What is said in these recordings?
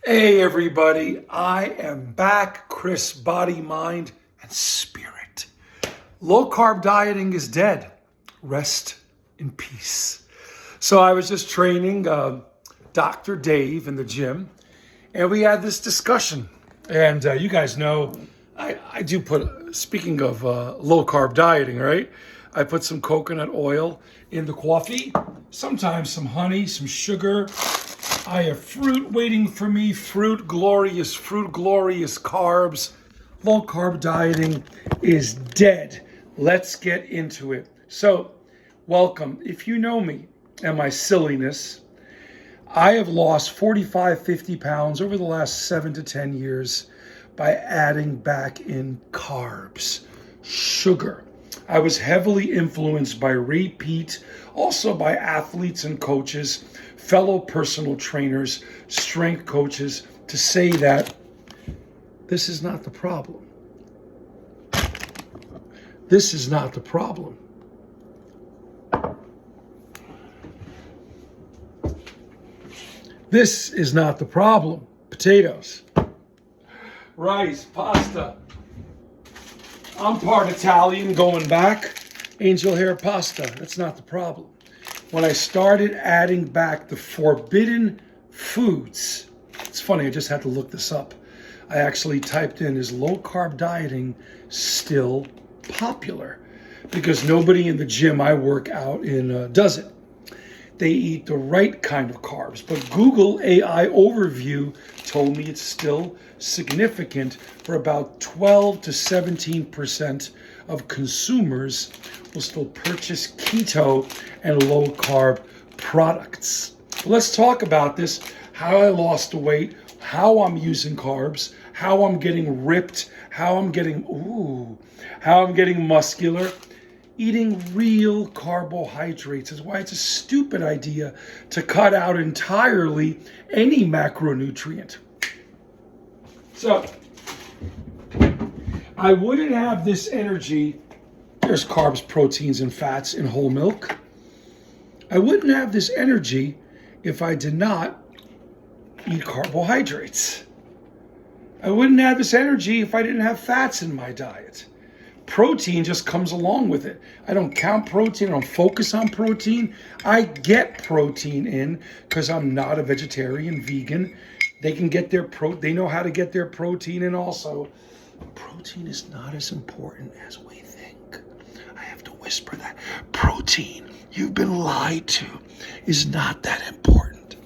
Hey everybody, I am back, Chris, body, mind, and spirit. Low carb dieting is dead. Rest in peace. So I was just training Dr. Dave in the gym, and we had this discussion. And you guys know, I do put, speaking of low carb dieting, right? I put some coconut oil in the coffee, sometimes some honey, some sugar. I have fruit waiting for me, fruit, glorious carbs. Low carb dieting is dead. Let's get into it. So, welcome. If you know me and my silliness, I have lost 45, 50 pounds over the last 7 to 10 years by adding back in carbs, sugar. I was heavily influenced by R.I.P, also by athletes and coaches, fellow personal trainers, strength coaches, to say that this is not the problem. This is not the problem. This is not the problem. Potatoes, rice, pasta. I'm part Italian going back. Angel hair pasta. That's not the problem. When I started adding back the forbidden foods, it's funny, I just had to look this up. I actually typed in, is low carb dieting still popular? Because nobody in the gym I work out in does it. They eat the right kind of carbs. But Google AI overview told me it's still significant for about 12 to 17% of consumers will still purchase keto and low carb products. Let's talk about this, how I lost the weight, how I'm using carbs, how I'm getting ripped, how I'm getting muscular. Eating real carbohydrates is why it's a stupid idea to cut out entirely any macronutrient. So, I wouldn't have this energy. There's carbs, proteins, and fats in whole milk. I wouldn't have this energy if I did not eat carbohydrates. I wouldn't have this energy if I didn't have fats in my diet. Protein just comes along with it. I don't count protein. I don't focus on protein. I get protein in because I'm not a vegetarian, vegan. They can get their they know how to get their protein in also. Protein is not as important as we think. I have to whisper that. Protein, you've been lied to, is not that important.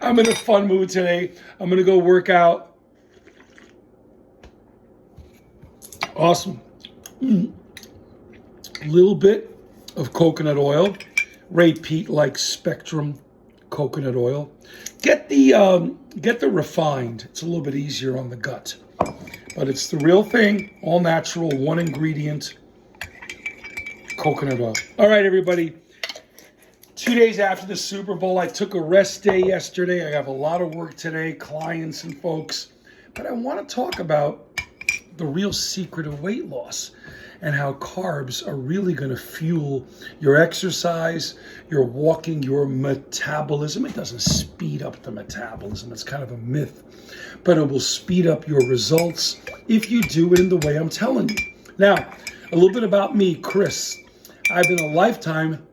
I'm in a fun mood today. I'm going to go work out. Awesome. A little bit of coconut oil. Ray Pete likes Spectrum coconut oil. Get the refined. It's a little bit easier on the gut, but it's the real thing. All natural, one ingredient. Coconut oil. All right, everybody. 2 days after the Super Bowl, I took a rest day yesterday. I have a lot of work today, clients and folks, but I want to talk about the real secret of weight loss and how carbs are really going to fuel your exercise, your walking, your metabolism. It doesn't speed up the metabolism. It's kind of a myth, but it will speed up your results if you do it in the way I'm telling you. Now, a little bit about me, Chris. I've been a lifetime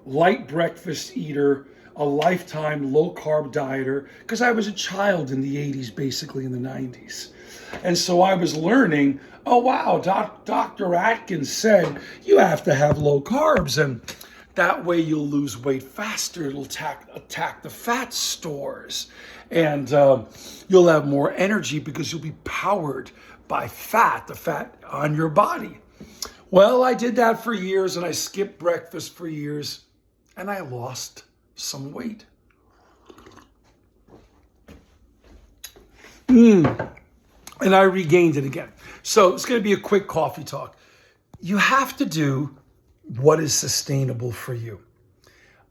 light breakfast eater, a lifetime low-carb dieter, because I was a child in the 80s, basically in the 90s. And so I was learning, oh, wow, Dr. Atkins said you have to have low carbs, and that way you'll lose weight faster. It'll attack the fat stores, and you'll have more energy because you'll be powered by fat, the fat on your body. Well, I did that for years, and I skipped breakfast for years, and I lost some weight. And I regained it again. So it's going to be a quick coffee talk. You have to do what is sustainable for you.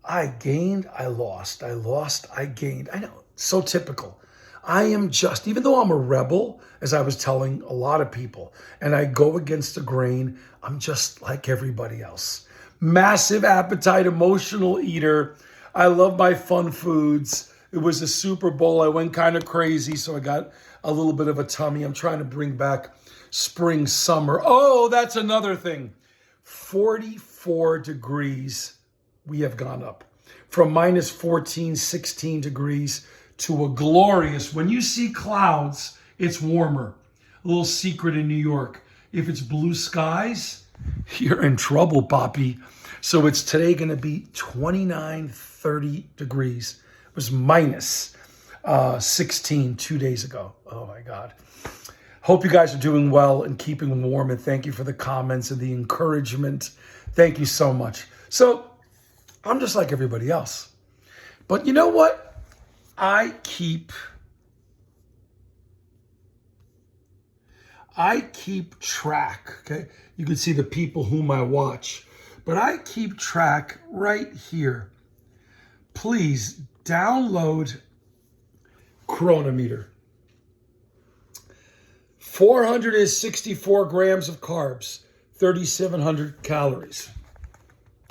I gained, I lost, I lost, I gained. I know, so typical. I am just, even though I'm a rebel, as I was telling a lot of people, and I go against the grain, I'm just like everybody else. Massive appetite, emotional eater. I love my fun foods. It was a Super Bowl. I went kind of crazy, so I got a little bit of a tummy. I'm trying to bring back spring, summer. Oh, that's another thing. 44 degrees we have gone up. From minus 14, 16 degrees to a glorious, when you see clouds, it's warmer. A little secret in New York. If it's blue skies, you're in trouble, Poppy. So it's today going to be 29, 30 degrees. It was minus 16 2 days ago. Oh my God. Hope you guys are doing well and keeping warm. And thank you for the comments and the encouragement. Thank you so much. So I'm just like everybody else. But you know what? I keep track, okay? You can see the people whom I watch, but I keep track right here. Please download Chronometer. 464 grams of carbs, 3,700 calories.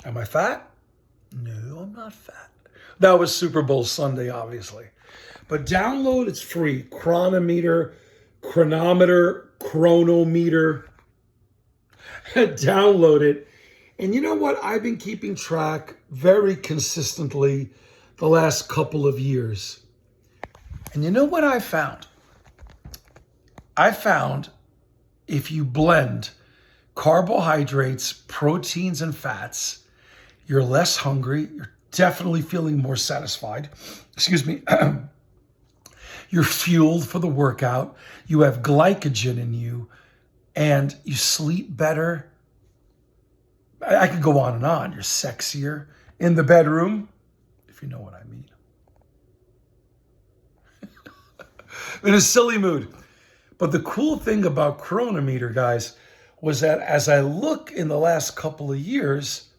Am I fat? No, I'm not fat. That was Super Bowl Sunday, obviously. But download, it's free. Chronometer. Download it. And you know what? I've been keeping track very consistently the last couple of years. And you know what I found? I found if you blend carbohydrates, proteins, and fats, you're less hungry. You're definitely feeling more satisfied. Excuse me. You're fueled for the workout. You have glycogen in you, and you sleep better. I could go on and on. You're sexier in the bedroom, if you know what I mean. In a silly mood. But the cool thing about Chronometer, guys, was that as I look in the last couple of years,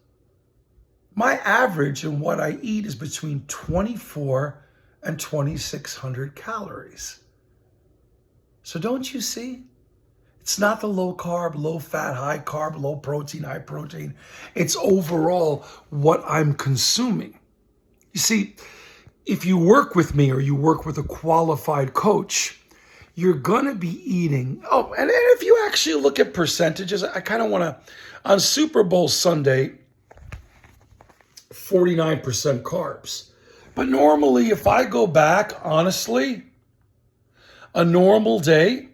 my average in what I eat is between 24 and 2,600 calories. So don't you see? It's not the low carb, low fat, high carb, low protein, high protein. It's overall what I'm consuming. You see, if you work with me or you work with a qualified coach, you're going to be eating. Oh, and if you actually look at percentages, I kind of want to, on Super Bowl Sunday, 49% carbs. But normally, if I go back, honestly, a normal day,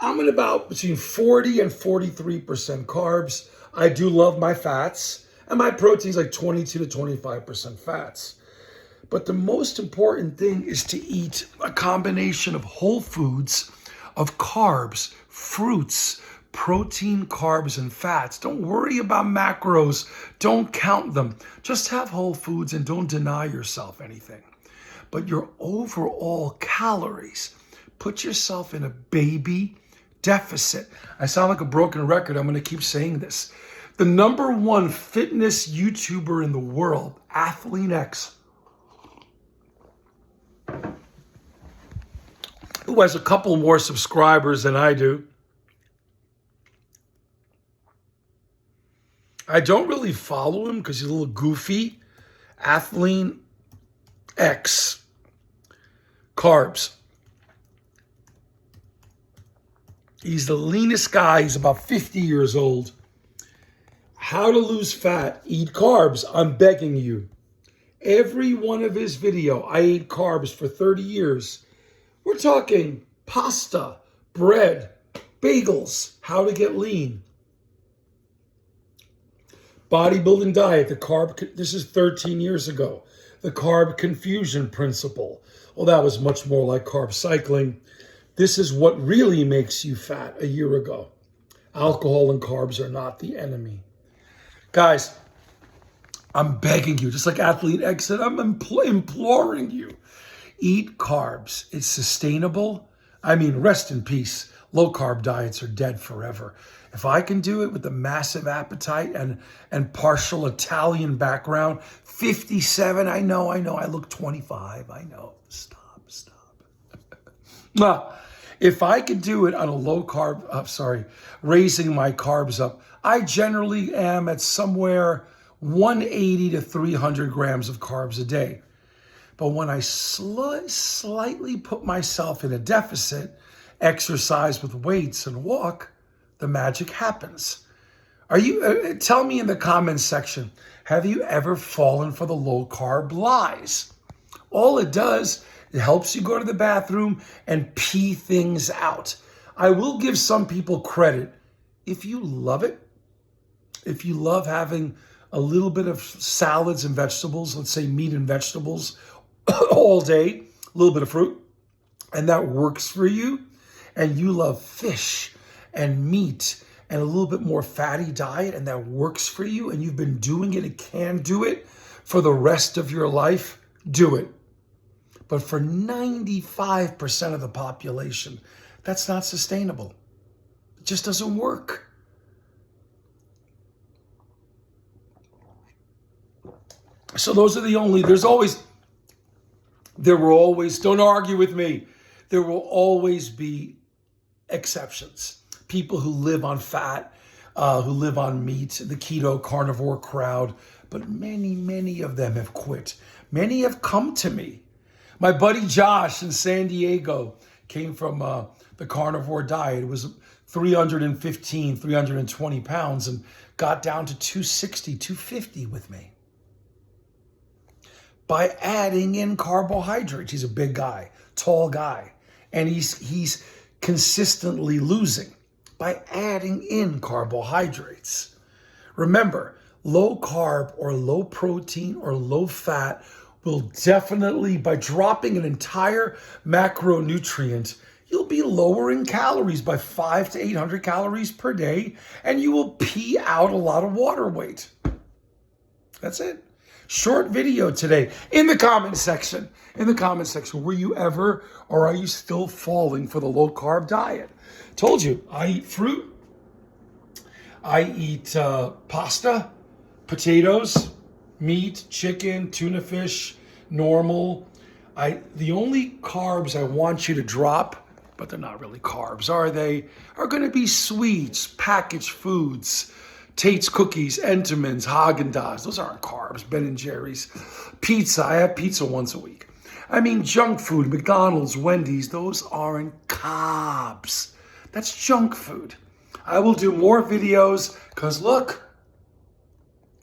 I'm at about between 40 and 43% carbs. I do love my fats, and my protein's like 22 to 25% fats. But the most important thing is to eat a combination of whole foods, of carbs, fruits, protein, carbs, and fats. Don't worry about macros. Don't count them. Just have whole foods and don't deny yourself anything. But your overall calories, put yourself in a baby deficit. I sound like a broken record. I'm going to keep saying this. The number one fitness YouTuber in the world, Athlete X, who has a couple more subscribers than I do. I don't really follow him because he's a little goofy. Athlete X. Carbs. He's the leanest guy. He's about 50 years old. How to lose fat. Eat carbs. I'm begging you. Every one of his video, I ate carbs for 30 years. We're talking pasta, bread, bagels, how to get lean. Bodybuilding diet, the carb, this is 13 years ago. The carb confusion principle. Well, that was much more like carb cycling. This is what really makes you fat a year ago. Alcohol and carbs are not the enemy. Guys, I'm begging you, just like Athlete X said, I'm imploring you. Eat carbs. It's sustainable. I mean, rest in peace. Low carb diets are dead forever. If I can do it with a massive appetite and partial Italian background, 57, I know, I look 25, I know. Stop. Well, if I could do it on a low carb, raising my carbs up, I generally am at somewhere 180 to 300 grams of carbs a day. But when I slightly put myself in a deficit, exercise with weights and walk, the magic happens. Tell me in the comments section, have you ever fallen for the low carb lies? All it does, it helps you go to the bathroom and pee things out. I will give some people credit. If you love it, if you love having a little bit of salads and vegetables, let's say meat and vegetables all day, a little bit of fruit, and that works for you, and you love fish and meat and a little bit more fatty diet, and that works for you, and you've been doing it and can do it for the rest of your life, do it. But for 95% of the population, that's not sustainable. It just doesn't work. So those are the only, there will always, don't argue with me, there will always be exceptions. People who live on fat, who live on meat, the keto carnivore crowd, but many of them have quit. Many have come to me. My buddy Josh in San Diego came from the carnivore diet. It was 315, 320 pounds and got down to 260, 250 with me. By adding in carbohydrates. He's a big guy, tall guy, and he's consistently losing by adding in carbohydrates. Remember, low carb or low protein or low fat will definitely, by dropping an entire macronutrient, you'll be lowering calories by 500 to 800 calories per day, and you will pee out a lot of water weight. That's it. Short video today. In the comment section, were you ever or are you still falling for the low carb diet? Told you, I eat fruit. I eat pasta, potatoes, meat, chicken, tuna fish, normal. The only carbs I want you to drop, but they're not really carbs, are they? Are going to be sweets, packaged foods, Tate's cookies, Entenmann's, Haagen-Dazs. Those aren't carbs. Ben & Jerry's. Pizza. I have pizza once a week. I mean, junk food, McDonald's, Wendy's, those aren't carbs. That's junk food. I will do more videos because look,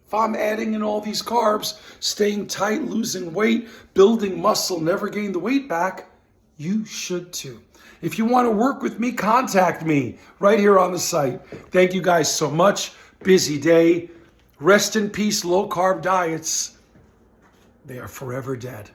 if I'm adding in all these carbs, staying tight, losing weight, building muscle, never gain the weight back, you should too. If you want to work with me, contact me right here on the site. Thank you guys so much. Busy day. Rest in peace, low carb diets. They are forever dead.